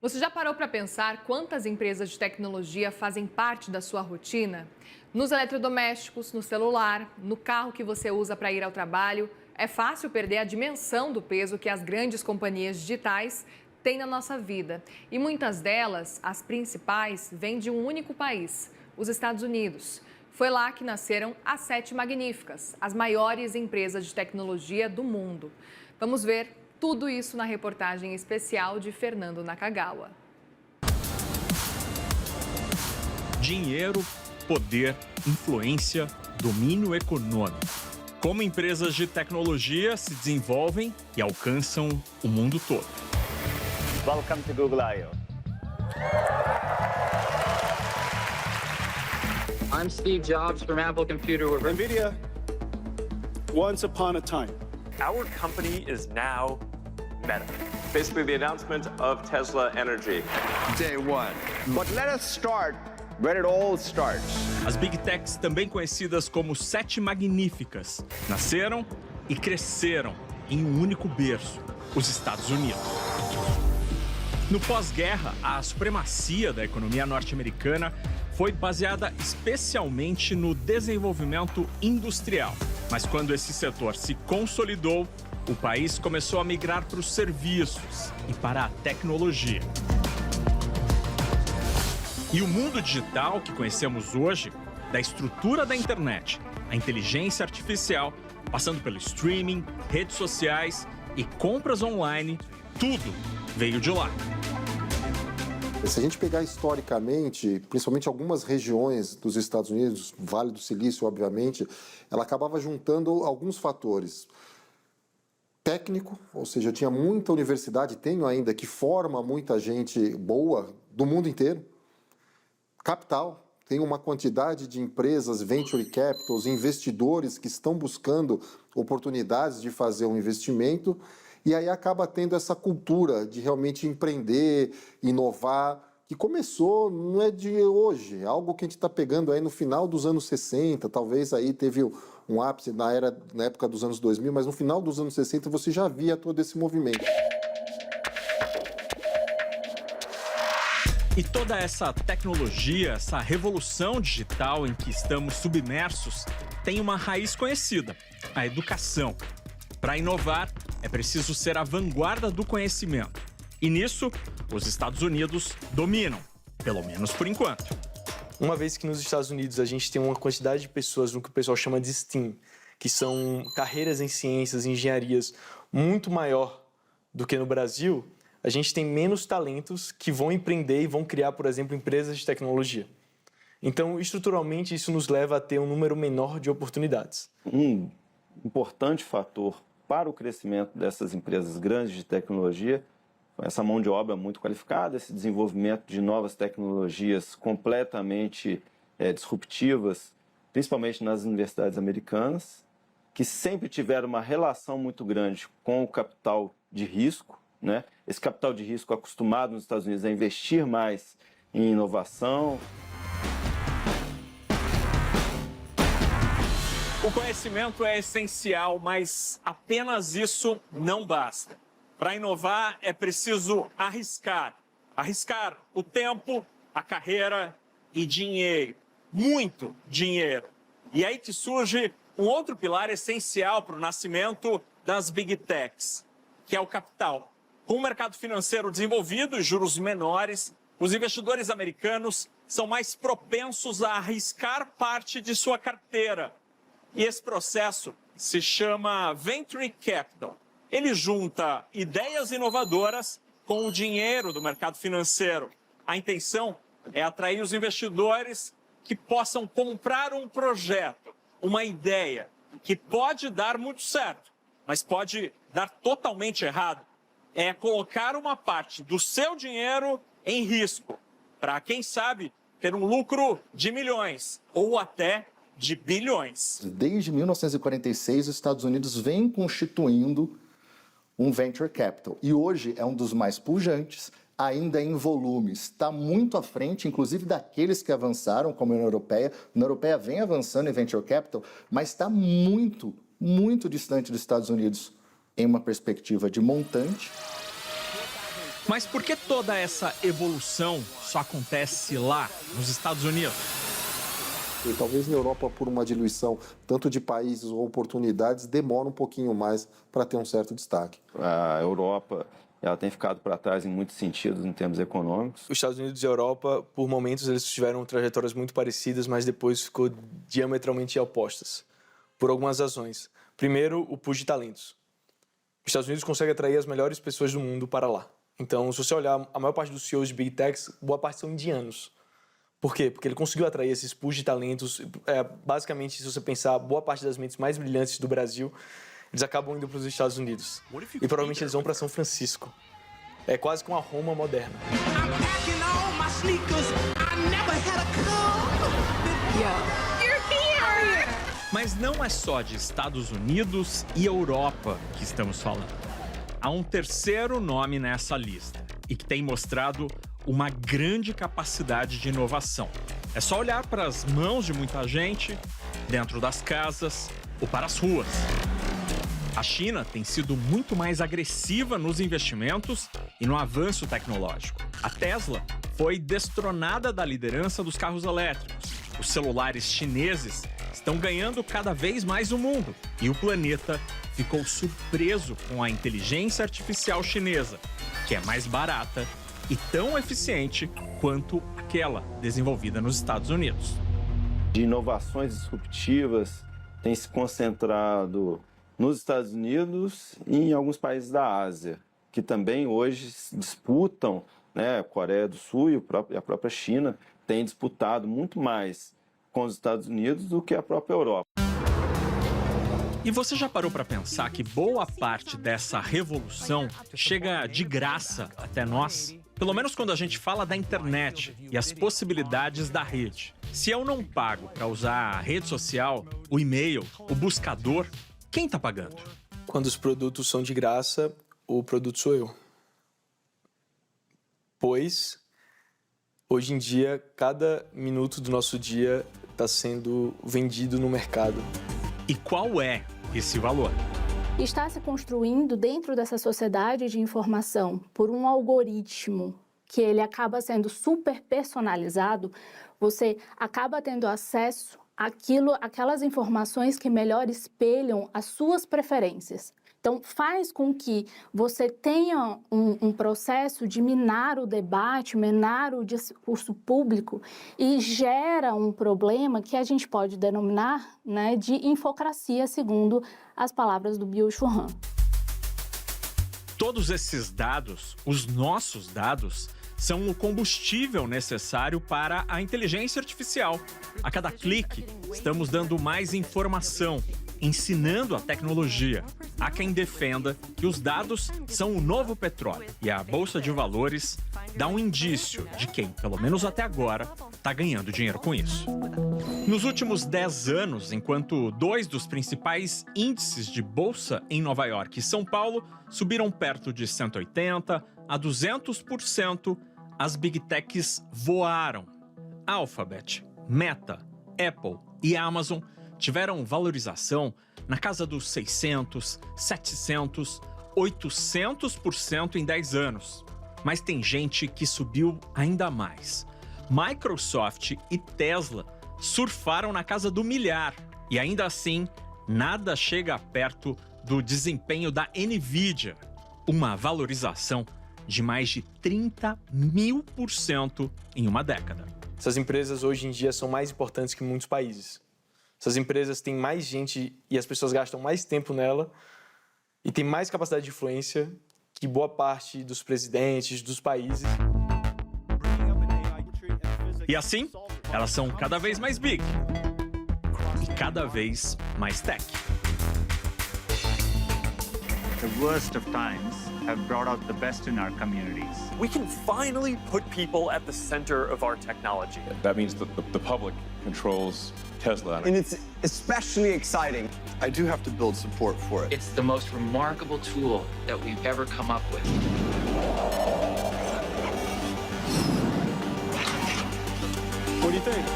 Você já parou para pensar quantas empresas de tecnologia fazem parte da sua rotina? Nos eletrodomésticos, no celular, no carro que você usa para ir ao trabalho, é fácil perder a dimensão do peso que as grandes companhias digitais têm na nossa vida. E muitas delas, as principais, vêm de um único país, os Estados Unidos. Foi lá que nasceram as Sete Magníficas, as maiores empresas de tecnologia do mundo. Vamos ver tudo isso na reportagem especial de Fernando Nakagawa. Dinheiro, poder, influência, domínio econômico. Como empresas de tecnologia se desenvolvem e alcançam o mundo todo. Welcome to Google I/O. I'm Steve Jobs from Apple Computer. NVIDIA, once upon a time. Our company is now Meta. Basically the announcement of Tesla Energy. Day one. But let us start where it all starts. As Big Techs, também conhecidas como Sete Magníficas, nasceram e cresceram em um único berço, os Estados Unidos. No pós-guerra, a supremacia da economia norte-americana foi baseada especialmente no desenvolvimento industrial. Mas quando esse setor se consolidou, o país começou a migrar para os serviços e para a tecnologia. E o mundo digital que conhecemos hoje, da estrutura da internet, a inteligência artificial, passando pelo streaming, redes sociais e compras online, tudo veio de lá. Se a gente pegar historicamente, principalmente algumas regiões dos Estados Unidos, Vale do Silício, obviamente, ela acabava juntando alguns fatores. Técnico, ou seja, eu tinha muita universidade, tenho ainda, que forma muita gente boa do mundo inteiro. Capital, tem uma quantidade de empresas, venture capitals, investidores que estão buscando oportunidades de fazer um investimento. E aí acaba tendo essa cultura de realmente empreender, inovar, que começou, não é de hoje, é algo que a gente está pegando aí no final dos anos 60, talvez aí teve um ápice na época dos anos 2000, mas no final dos anos 60 você já via todo esse movimento. E toda essa tecnologia, essa revolução digital em que estamos submersos, tem uma raiz conhecida, a educação. Para inovar, é preciso ser a vanguarda do conhecimento. E nisso, os Estados Unidos dominam, pelo menos por enquanto. Uma vez que nos Estados Unidos a gente tem uma quantidade de pessoas no que o pessoal chama de STEAM, que são carreiras em ciências e engenharias muito maior do que no Brasil, a gente tem menos talentos que vão empreender e vão criar, por exemplo, empresas de tecnologia. Então, estruturalmente, isso nos leva a ter um número menor de oportunidades. Um importante fator para o crescimento dessas empresas grandes de tecnologia, essa mão de obra muito qualificada, esse desenvolvimento de novas tecnologias completamente disruptivas, principalmente nas universidades americanas, que sempre tiveram uma relação muito grande com o capital de risco, né? Esse capital de risco acostumado nos Estados Unidos a investir mais em inovação. O conhecimento é essencial, mas apenas isso não basta. Para inovar é preciso arriscar. Arriscar o tempo, a carreira e dinheiro. Muito dinheiro. E aí que surge um outro pilar essencial para o nascimento das Big Techs, que é o capital. Com o mercado financeiro desenvolvido e juros menores, os investidores americanos são mais propensos a arriscar parte de sua carteira. E esse processo se chama Venture Capital. Ele junta ideias inovadoras com o dinheiro do mercado financeiro. A intenção é atrair os investidores que possam comprar um projeto, uma ideia, que pode dar muito certo, mas pode dar totalmente errado. É colocar uma parte do seu dinheiro em risco, para, quem sabe, ter um lucro de milhões ou até de bilhões. Desde 1946, os Estados Unidos vem constituindo um venture capital. E hoje é um dos mais pujantes, ainda em volume. Está muito à frente, inclusive, daqueles que avançaram, como a União Europeia. A União Europeia vem avançando em venture capital, mas está muito, muito distante dos Estados Unidos em uma perspectiva de montante. Mas por que toda essa evolução só acontece lá, nos Estados Unidos? E talvez na Europa, por uma diluição tanto de países ou oportunidades, demora um pouquinho mais para ter um certo destaque. A Europa, ela tem ficado para trás em muitos sentidos, em termos econômicos. Os Estados Unidos e a Europa, por momentos, eles tiveram trajetórias muito parecidas, mas depois ficou diametralmente opostas, por algumas razões. Primeiro, o pool de talentos. Os Estados Unidos consegue atrair as melhores pessoas do mundo para lá. Então, se você olhar, a maior parte dos CEOs de Big Techs, boa parte são indianos. Por quê? Porque ele conseguiu atrair esses pools de talentos. Basicamente, se você pensar, boa parte das mentes mais brilhantes do Brasil, eles acabam indo para os Estados Unidos. E provavelmente eles vão para São Francisco. É quase que uma Roma moderna. Mas não é só de Estados Unidos e Europa que estamos falando. Há um terceiro nome nessa lista e que tem mostrado uma grande capacidade de inovação. É só olhar para as mãos de muita gente, dentro das casas ou para as ruas. A China tem sido muito mais agressiva nos investimentos e no avanço tecnológico. A Tesla foi destronada da liderança dos carros elétricos. Os celulares chineses estão ganhando cada vez mais o mundo. E o planeta ficou surpreso com a inteligência artificial chinesa, que é mais barata e tão eficiente quanto aquela desenvolvida nos Estados Unidos. De inovações disruptivas tem se concentrado nos Estados Unidos e em alguns países da Ásia, que também hoje disputam, né, a Coreia do Sul e a própria China têm disputado muito mais com os Estados Unidos do que a própria Europa. E você já parou para pensar que boa parte dessa revolução chega de graça até nós? Pelo menos quando a gente fala da internet e as possibilidades da rede. Se eu não pago para usar a rede social, o e-mail, o buscador, quem está pagando? Quando os produtos são de graça, o produto sou eu. Pois, hoje em dia, cada minuto do nosso dia está sendo vendido no mercado. E qual é esse valor? Está se construindo dentro dessa sociedade de informação por um algoritmo que ele acaba sendo super personalizado. Você acaba tendo acesso àquelas informações que melhor espelham as suas preferências. Então, faz com que você tenha um processo de minar o debate, minar o discurso público e gera um problema que a gente pode denominar, né, de infocracia, segundo as palavras do Byung-Chul Han. Todos esses dados, os nossos dados, são o combustível necessário para a inteligência artificial. A cada clique, estamos dando mais informação, ensinando a tecnologia. Há quem defenda que os dados são o novo petróleo e a Bolsa de Valores dá um indício de quem, pelo menos até agora, está ganhando dinheiro com isso. Nos últimos 10 anos, enquanto dois dos principais índices de bolsa em Nova York e São Paulo subiram perto de 180% a 200%, as Big Techs voaram. Alphabet, Meta, Apple e Amazon tiveram valorização na casa dos 600%, 700%, 800% em 10 anos. Mas tem gente que subiu ainda mais. Microsoft e Tesla surfaram na casa do milhar. E ainda assim, nada chega perto do desempenho da Nvidia, uma valorização de mais de 30.000% em uma década. Essas empresas hoje em dia são mais importantes que muitos países. Essas empresas têm mais gente e as pessoas gastam mais tempo nela e têm mais capacidade de influência que boa parte dos presidentes dos países. E assim, elas são cada vez mais big e cada vez mais tech. The worst of times have brought out the best in our communities. We can finally put people at the center of our technology. That means that the public controls Tesla. And it's especially exciting. I do have to build support for it. It's the most remarkable tool that we've ever come up with. What do you think?